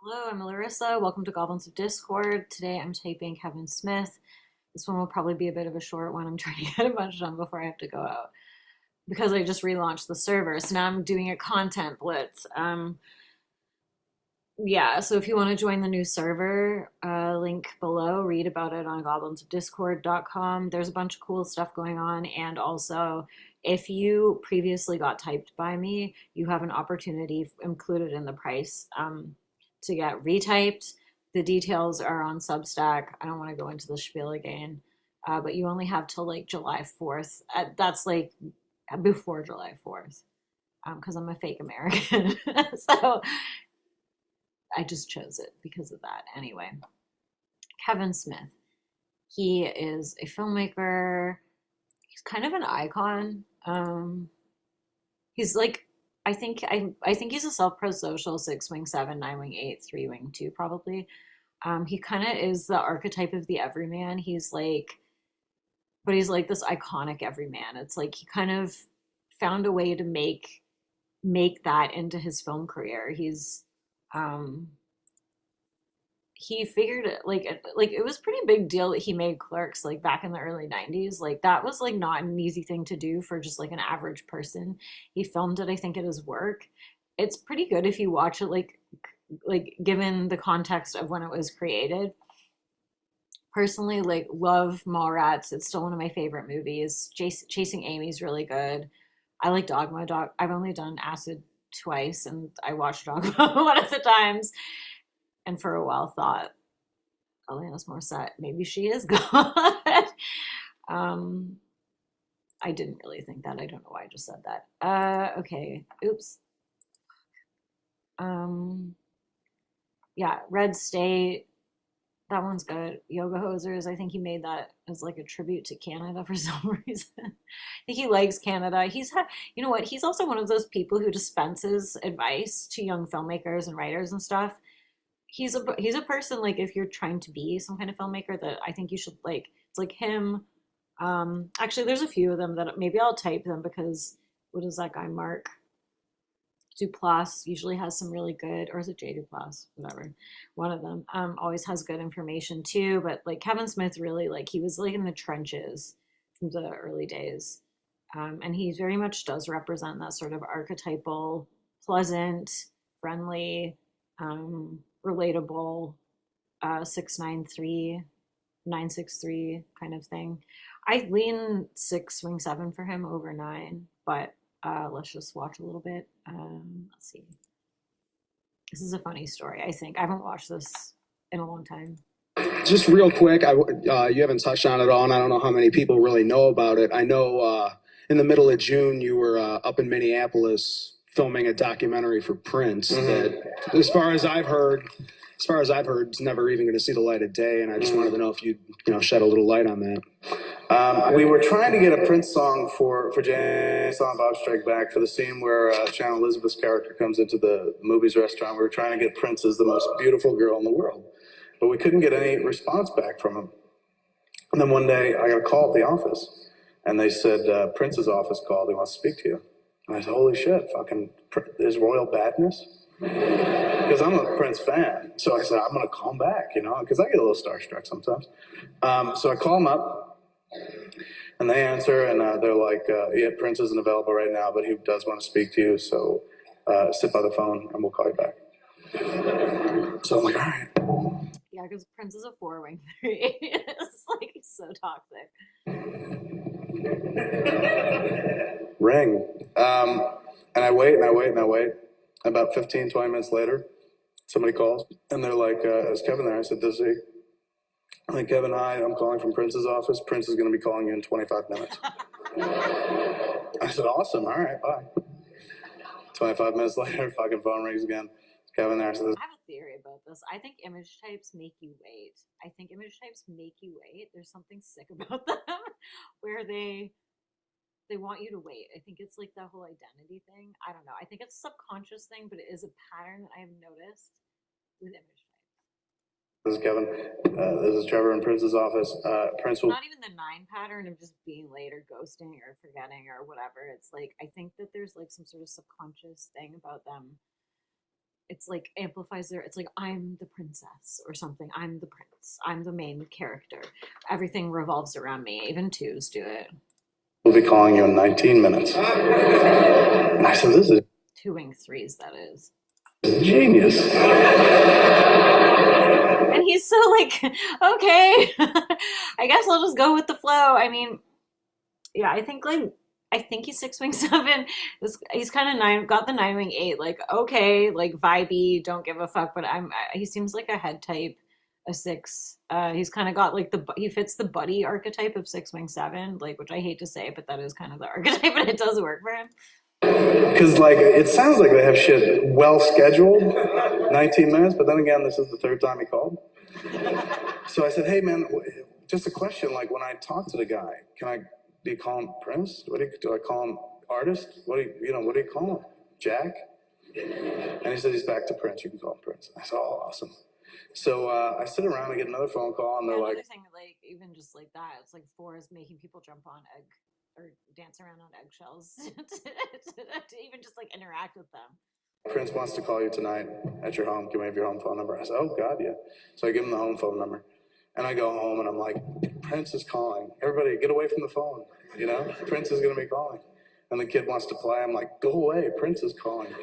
Hello, I'm Larissa. Welcome to Goblins of Discord. Today I'm typing Kevin Smith. This one will probably be a bit of a short one. I'm trying to get a bunch done before I have to go out because I just relaunched the server. So now I'm doing a content blitz. Yeah, so if you want to join the new server, link below, read about it on goblinsofdiscord.com. There's a bunch of cool stuff going on. And also, if you previously got typed by me, you have an opportunity included in the price to get retyped. The details are on Substack. I don't want to go into the spiel again, but you only have till like July 4th. That's like before July 4th because I'm a fake American. So I just chose it because of that. Anyway, Kevin Smith. He is a filmmaker. He's kind of an icon. He's like, I think he's a self-prosocial 6 wing 7, 9 wing 8, 3 wing 2 probably. He kind of is the archetype of the everyman. But he's like this iconic everyman. It's like he kind of found a way to make that into his film career. Um, he figured it like it was a pretty big deal that he made Clerks like back in the early 90s. Like that was like not an easy thing to do for just like an average person. He filmed it, I think, at his work. It's pretty good if you watch it like given the context of when it was created. Personally, like love Mallrats. It's still one of my favorite movies. Chasing Amy's really good. I like Dogma. I've only done Acid twice, and I watched Dogma one of the times, and for a while thought Alanis Morissette, maybe she is God. um, I didn't really think that. I don't know why I just said that. Okay. Oops. Um, yeah, Red State. That one's good. Yoga Hosers. I think he made that as like a tribute to Canada for some reason. I think he likes Canada. You know what? He's also one of those people who dispenses advice to young filmmakers and writers and stuff. He's a person like if you're trying to be some kind of filmmaker that I think you should like. It's like him. Actually, there's a few of them that maybe I'll type them because what is that guy Mark Duplass usually has some really good, or is it J Duplass? Whatever, one of them always has good information too. But like Kevin Smith, really like he was like in the trenches from the early days, and he very much does represent that sort of archetypal, pleasant, friendly, relatable 693 963 kind of thing. I lean 6 wing 7 for him over 9, but let's just watch a little bit. Let's see. This is a funny story. I think I haven't watched this in a long time. Just real quick, you haven't touched on it all, and I don't know how many people really know about it. I know in the middle of June you were up in Minneapolis filming a documentary for Prince. That, as far as I've heard, it's never even going to see the light of day. And I just wanted to know if you'd shed a little light on that. We were trying to get a Prince song for James on Bob Strike Back for the scene where Shannon Elizabeth's character comes into the movies restaurant. We were trying to get Prince as the most beautiful girl in the world, but we couldn't get any response back from him. And then one day I got a call at the office, and they said, Prince's office called, he wants to speak to you. And I said, holy shit, fucking, is royal badness? Because I'm a Prince fan. So I said, I'm going to call him back, because I get a little starstruck sometimes. So I call him up, and they answer, and they're like, yeah, Prince isn't available right now, but he does want to speak to you, so sit by the phone, and we'll call you back. So I'm like, all right. Yeah, because Prince is a 4 wing 3. It's like he's so toxic. Ring. And I wait, and I wait, and I wait. About 15, 20 minutes later, somebody calls, and they're like, is Kevin there? I said, does he? I'm like, Kevin, hi, I'm calling from Prince's office. Prince is going to be calling you in 25 minutes. I said, awesome, all right, bye. 25 minutes later, fucking phone rings again. Kevin there. I said, I have a theory about this. I think image types make you wait. I think image types make you wait. There's something sick about them where they want you to wait. I think it's like that whole identity thing. I don't know. I think it's a subconscious thing, but it is a pattern that I have noticed with image types. this is Kevin. This is Trevor in Prince's office. Prince will. Not even the 9 pattern of just being late or ghosting or forgetting or whatever. It's like I think that there's like some sort of subconscious thing about them it's like amplifies their, it's like I'm the princess or something, I'm the prince, I'm the main character, everything revolves around me. Even twos do it. We'll be calling you in 19 minutes. And I said, this is Two wing threes, that is. genius. And he's so like, okay, I guess I'll just go with the flow. I mean, yeah, I think he's 6 wing 7. He's kind of nine, got the 9 wing 8. Like, okay, like vibey, don't give a fuck. But he seems like a head type, a 6. He's kind of got like he fits the buddy archetype of 6 wing 7, like, which I hate to say, but that is kind of the archetype, and it does work for him. Because like it sounds like they have shit well scheduled, 19 minutes. But then again, this is the third time he called. So I said, hey man, just a question. Like when I talk to the guy, do you call him Prince? Do I call him artist? What do you call him? Jack? And he said he's back to Prince. You can call him Prince. I said, oh, awesome. So I sit around and get another phone call, and they're like, thing, like even just like that, it's like 4 is making people jump on egg or dance around on eggshells to even just like interact with them. Prince wants to call you tonight at your home. Can we have your home phone number? I said, oh God, yeah. So I give him the home phone number, and I go home and I'm like, Prince is calling. Everybody, get away from the phone. Prince is going to be calling. And the kid wants to play. I'm like, go away. Prince is calling.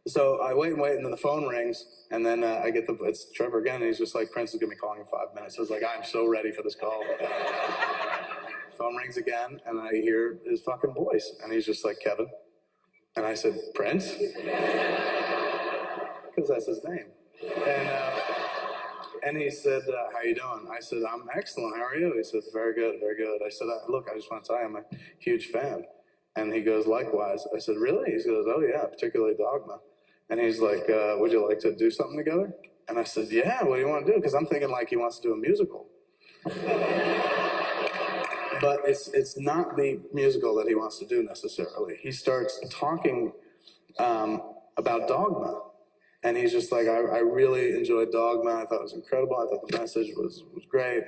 So I wait, and then the phone rings, and then I get it's Trevor again, and he's just like, Prince is going to be calling in 5 minutes. I was like, I'm so ready for this call. Phone rings again, and I hear his fucking voice, and he's just like, Kevin. And I said, Prince? Because that's his name. And he said, how you doing? I said, I'm excellent. How are you? He said, very good, very good. I said, look, I just want to tell you, I'm a huge fan. And he goes, likewise. I said, really? He goes, oh yeah, particularly Dogma. And he's like, would you like to do something together? And I said, yeah, what do you want to do? Because I'm thinking like he wants to do a musical. But it's not the musical that he wants to do necessarily. He starts talking about Dogma. And he's just like, I really enjoyed Dogma. I thought it was incredible. I thought the message was great.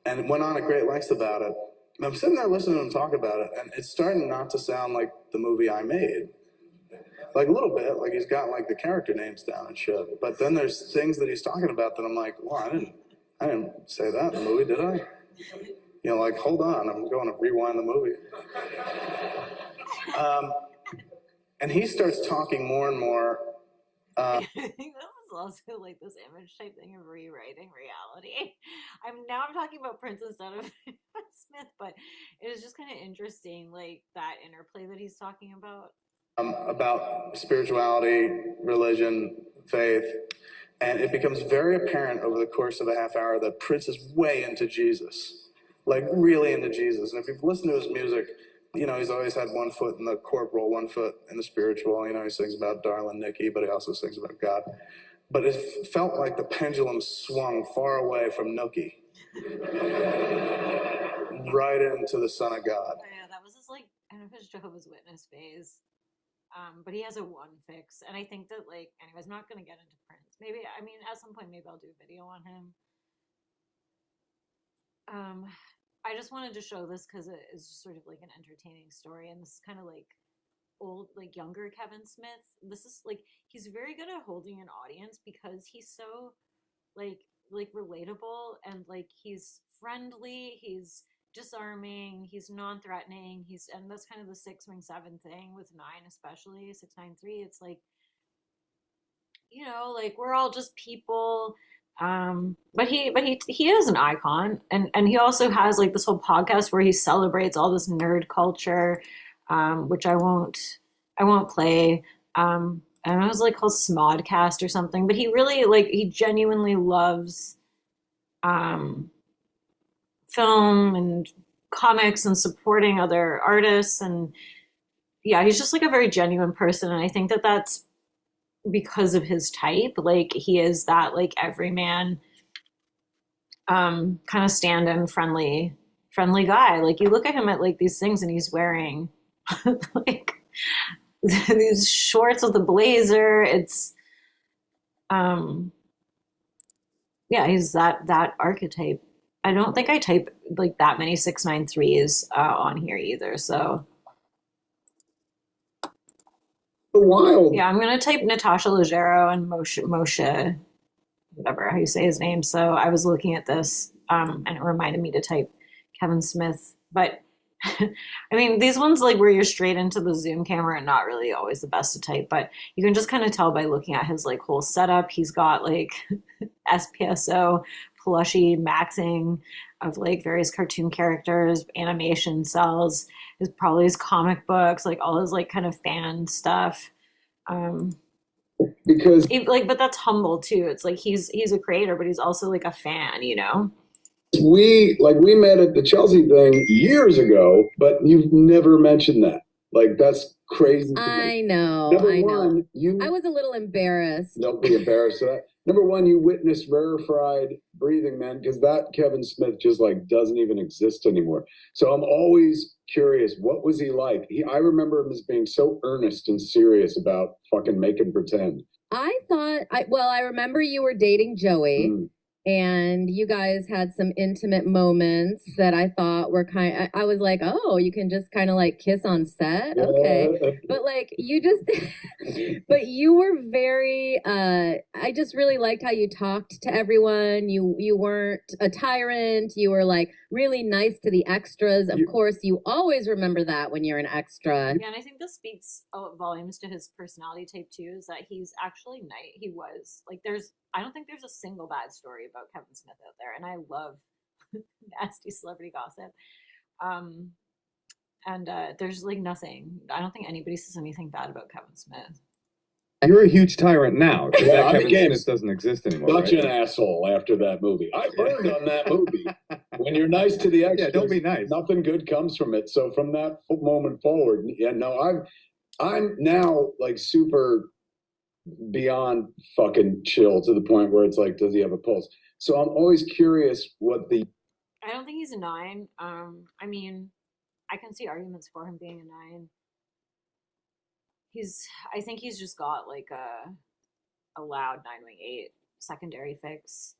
And went on at great lengths about it. And I'm sitting there listening to him talk about it, and it's starting not to sound like the movie I made. Like a little bit, like he's got like the character names down and shit. But then there's things that he's talking about that I'm like, well, I didn't say that in the movie, did I? Like, hold on, I'm going to rewind the movie. And he starts talking more and more. I think this is also like this image type thing of rewriting reality. I'm talking about Prince instead of Smith, but it is just kind of interesting, like that interplay that he's talking about. About spirituality, religion, faith. And it becomes very apparent over the course of a half hour that Prince is way into Jesus, like really into Jesus. And if you've listened to his music, he's always had one foot in the corporal, one foot in the spiritual. He sings about Darlin' Nikki, but he also sings about God. But it felt like the pendulum swung far away from Nookie, right into the Son of God. Oh, yeah, that was his like kind of his Jehovah's Witness phase. But he has a one fix, and I think that like, anyways, not gonna get into Prince. Maybe at some point, maybe I'll do a video on him. I just wanted to show this because it is just sort of like an entertaining story, and this is kind of like old, like younger Kevin Smith. This is like he's very good at holding an audience because he's so like relatable, and like he's friendly, he's disarming, he's non-threatening, and that's kind of the 6 wing 7 thing with 9, especially 6 9 3. It's like, like we're all just people. But he is an icon, and he also has like this whole podcast where he celebrates all this nerd culture, which I won't play. And it was like called Smodcast or something. But he really he genuinely loves film and comics and supporting other artists, and yeah, he's just like a very genuine person, and I think that that's because of his type. Like he is that like everyman kind of stand-in friendly guy. Like you look at him at like these things and he's wearing like these shorts with a blazer. It's yeah, he's that archetype. I don't think I type like that many 6 9 3s on here either, so wild. Yeah, I'm gonna type Natasha Leggero and Moshe, whatever how you say his name. So I was looking at this, and it reminded me to type Kevin Smith. But I mean, these ones like where you're straight into the Zoom camera and not really always the best to type, but you can just kind of tell by looking at his like whole setup. He's got like SPSO plushy maxing of like various cartoon characters, animation cells, his comic books, like all his like kind of fan stuff. Um, Because but that's humble too. It's like he's a creator, but he's also like a fan, you know? we met at the Chelsea thing years ago, but you've never mentioned that. Like that's crazy to me. I know. Number I one, know. I was a little embarrassed. Don't be embarrassed of that. Number one, you witnessed rarefied breathing, man, because that Kevin Smith just like doesn't even exist anymore. So I'm always curious, what was he like? I remember him as being so earnest and serious about fucking making pretend. I remember you were dating Joey. And you guys had some intimate moments that I thought were I was like, oh, you can just kind of like kiss on set. Okay. But like you just, but you were very, I just really liked how you talked to everyone. You weren't a tyrant. You were like really nice to the extras. Of course, you always remember that when you're an extra. Yeah, and I think this speaks volumes to his personality type too, is that he's actually nice. He was like, I don't think there's a single bad story about Kevin Smith out there, and I love nasty celebrity gossip. There's like nothing. I don't think anybody says anything bad about Kevin Smith. You're a huge tyrant now. Yeah, Kevin Smith doesn't exist anymore. Such an asshole after that movie. I learned on that movie. When you're nice to the extras, don't be nice. Nothing good comes from it. So from that moment forward, I'm now like super beyond fucking chill to the point where it's like, does he have a pulse? So I'm always curious I don't think he's a 9. I mean, I can see arguments for him being a 9. I think he's just got like a loud 9-wing-8 secondary fix.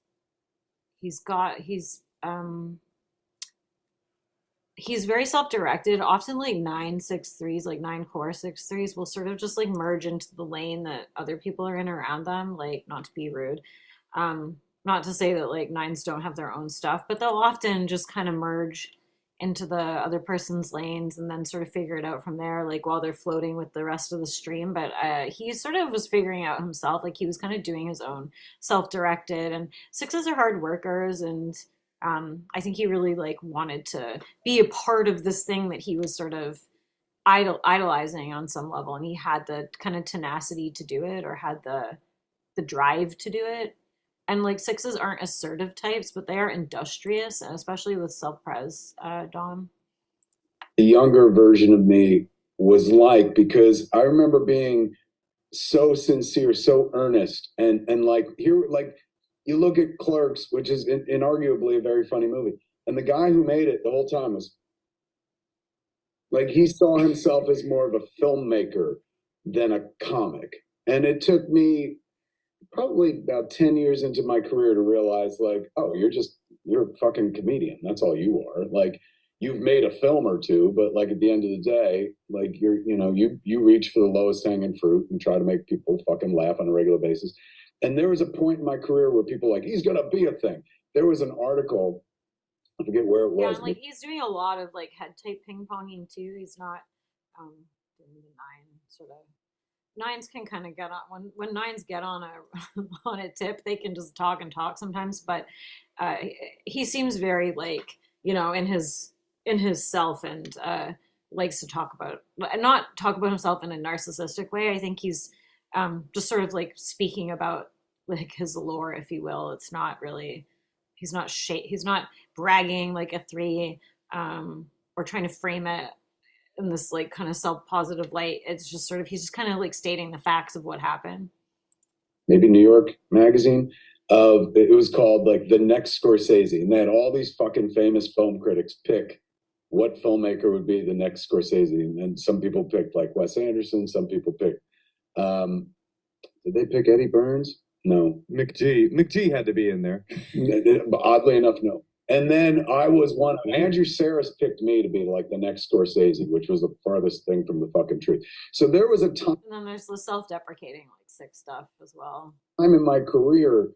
He's very self-directed. Often like 9-6-3s, like 9-core 6-3s will sort of just like merge into the lane that other people are in around them, like not to be rude. Not to say that like 9s don't have their own stuff, but they'll often just kind of merge into the other person's lanes and then sort of figure it out from there, like while they're floating with the rest of the stream. But he sort of was figuring out himself, like he was kind of doing his own self-directed, and 6s are hard workers, and I think he really like wanted to be a part of this thing that he was sort of idolizing on some level, and he had the kind of tenacity to do it, or had the drive to do it. And like 6s aren't assertive types, but they are industrious, and especially with self-pres, Dom. The younger version of me was like, because I remember being so sincere, so earnest, and like here, like you look at Clerks, which is inarguably a very funny movie, and the guy who made it the whole time was like, he saw himself as more of a filmmaker than a comic. And it took me probably about 10 years into my career to realize like, oh, you're a fucking comedian. That's all you are. Like, you've made a film or two, but like at the end of the day, like you reach for the lowest hanging fruit and try to make people fucking laugh on a regular basis. And there was a point in my career where people like, he's gonna be a thing. There was an article, I forget where it was. Yeah, and like he's doing a lot of like head type ping ponging too. He's not doing the 9 sort of. 9s can kind of get on when 9s get on a on a tip, they can just talk and talk sometimes. But he seems very like, in his self, and likes to not talk about himself in a narcissistic way. I think he's just sort of like speaking about like his lore, if you will. It's not really, he's not bragging like a 3, or trying to frame it in this like kind of self-positive light. It's just sort of, he's just kind of like stating the facts of what happened. Maybe New York Magazine, it was called like The Next Scorsese, and they had all these fucking famous film critics pick what filmmaker would be the next Scorsese. And some people picked like Wes Anderson, some people picked did they pick Eddie Burns? No. McG had to be in there. Oddly enough, no. And then I was Andrew Saris picked me to be like the next Scorsese, which was the farthest thing from the fucking truth. So there was a time. And then there's the self-deprecating like Six stuff as well. Time in my career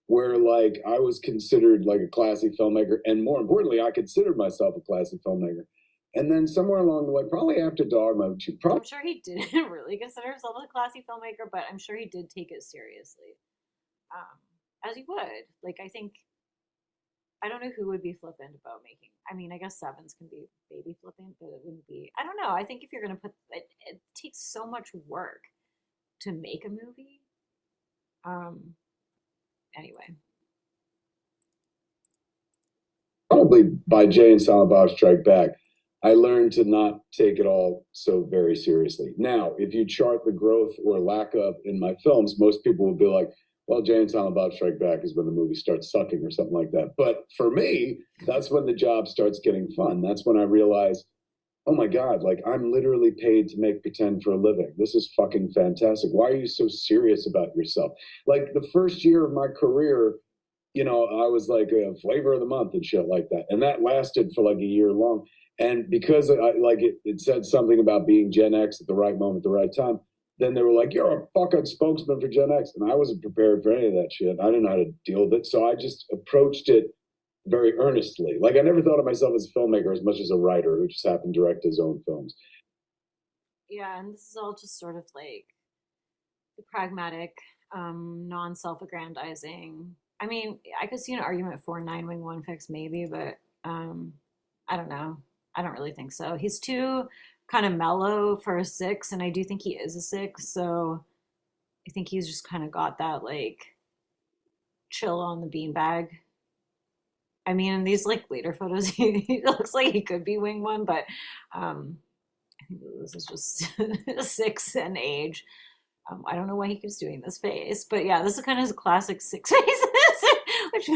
where like I was considered like a classy filmmaker, and more importantly, I considered myself a classy filmmaker. And then somewhere along the way, probably after Dogma, I'm sure he didn't really consider himself a classy filmmaker, but I'm sure he did take it seriously, as he would. Like I don't know who would be flippant about making. I mean, I guess sevens can be baby flippant, but it wouldn't be. I don't know. I think if you're gonna put it takes so much work to make a movie. Anyway. Probably by Jay and Silent Bob Strike Back, I learned to not take it all so very seriously. Now, if you chart the growth or lack of in my films, most people will be like, well, Jay and Silent Bob Strike Back is when the movie starts sucking or something like that. But for me, that's when the job starts getting fun. That's when I realize, oh my God, like I'm literally paid to make pretend for a living. This is fucking fantastic. Why are you so serious about yourself? Like the first year of my career, you know, I was like a flavor of the month and shit like that. And that lasted for like a year long. And because it said something about being Gen X at the right moment, at the right time, then they were like, you're a fucking spokesman for Gen X. And I wasn't prepared for any of that shit. I didn't know how to deal with it. So I just approached it very earnestly. Like I never thought of myself as a filmmaker as much as a writer who just happened to direct his own films. Yeah, and this is all just sort of like the pragmatic, non-self-aggrandizing. I mean, I could see an argument for Nine Wing One Fix maybe, but I don't know. I don't really think so. He's too kind of mellow for a six, and I do think he is a six, so I think he's just kind of got that like chill on the beanbag. I mean, in these like later photos, he looks like he could be wing one, but I think this is just a six and age. I don't know why he keeps doing this face, but yeah, this is kind of his classic six faces, which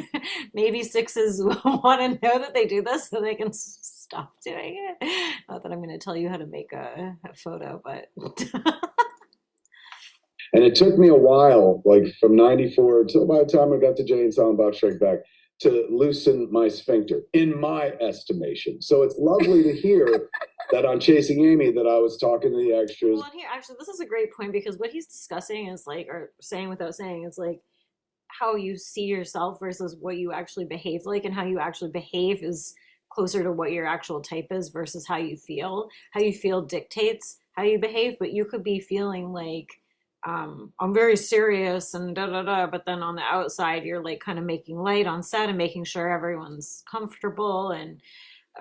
maybe sixes want to know that they do this so they can stop doing it. Not that I'm going to tell you how to make a photo, but. And it took me a while, like from 94 till by the time I got to Jay and Silent Bob Strike Back, to loosen my sphincter, in my estimation. So it's lovely to hear that on Chasing Amy that I was talking to the extras. Well, here, actually, this is a great point because what he's discussing is like, or saying without saying, is like how you see yourself versus what you actually behave like, and how you actually behave is closer to what your actual type is versus how you feel. How you feel dictates how you behave, but you could be feeling like, I'm very serious and da da da, but then on the outside, you're like kind of making light on set and making sure everyone's comfortable and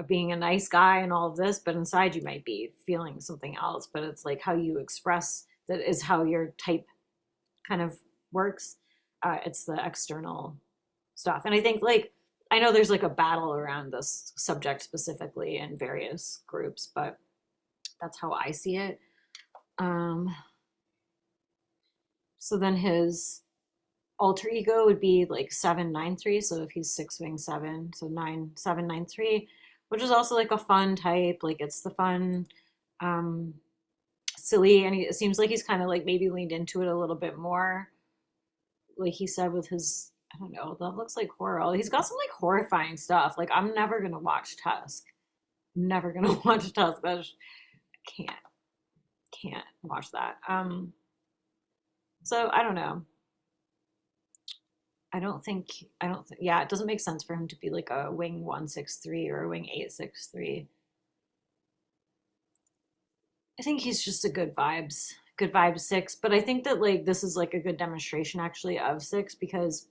being a nice guy and all of this, but inside you might be feeling something else. But it's like how you express that is how your type kind of works. It's the external stuff. And I think like, I know there's like a battle around this subject specifically in various groups, but that's how I see it. So then his alter ego would be like 793. So if he's six wing seven, so 9793, which is also like a fun type. Like it's the fun, silly, and it seems like he's kind of like maybe leaned into it a little bit more. Like he said with his, I don't know, that looks like horror. He's got some like horrifying stuff. Like I'm never gonna watch Tusk. Never gonna watch Tusk. Can't watch that. So I don't know. Yeah, it doesn't make sense for him to be like a wing 163 or a wing 863. I think he's just a good vibes six, but I think that like this is like a good demonstration actually of six, because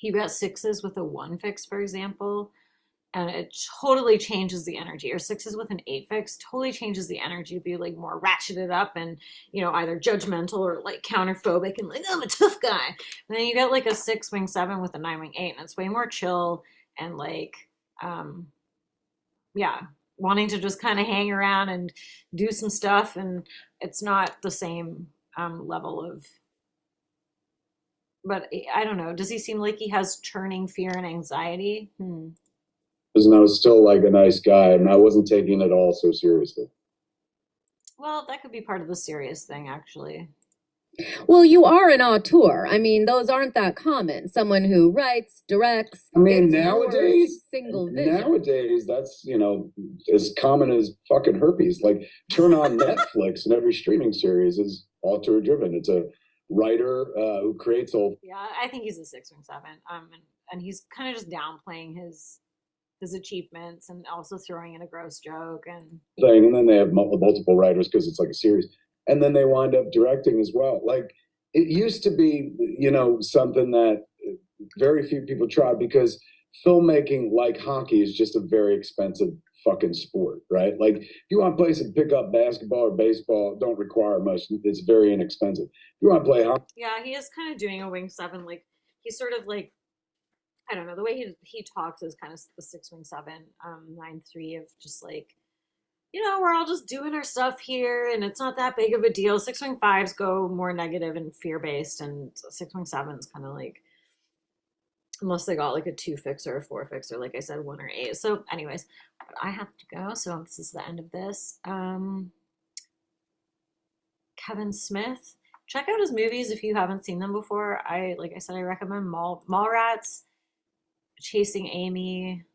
you got sixes with a one fix, for example, and it totally changes the energy. Or sixes with an eight fix totally changes the energy to be like more ratcheted up and, you know, either judgmental or like counterphobic and like, oh, I'm a tough guy. And then you get like a six wing seven with a nine wing eight, and it's way more chill and like, yeah, wanting to just kind of hang around and do some stuff. And it's not the same level of, but I don't know. Does he seem like he has churning fear and anxiety? And I was still like a nice guy, and I wasn't taking it all so seriously. Well, that could be part of the serious thing, actually. Well, you are an auteur. I mean, those aren't that common. Someone who writes, directs. I mean, it's your nowadays, single vision. nowadays, that's, you know, as common as fucking herpes. Like, turn on Netflix and every streaming series is auteur driven. It's a writer who creates all. Yeah, I think he's a 6w7. And he's kind of just downplaying his achievements and also throwing in a gross joke and thing, and then they have multiple writers because it's like a series, and then they wind up directing as well. Like, it used to be, you know, something that very few people tried because filmmaking, like hockey, is just a very expensive fucking sport, right? Like, if you want to play some pickup basketball or baseball, don't require much. It's very inexpensive. If you want to play hockey, yeah, he is kind of doing a wing 7. Like he's sort of like, I don't know, the way he talks is kind of the 6w7, 9-3 of just like, you know, we're all just doing our stuff here and it's not that big of a deal. 6w5s go more negative and fear based, and 6w7's kind of like, unless they got like a 2 fixer or 4 fixer, like I said, 1 or 8. So, anyways, I have to go. So this is the end of this. Kevin Smith. Check out his movies if you haven't seen them before. Like I said, I recommend Mallrats, Chasing Amy,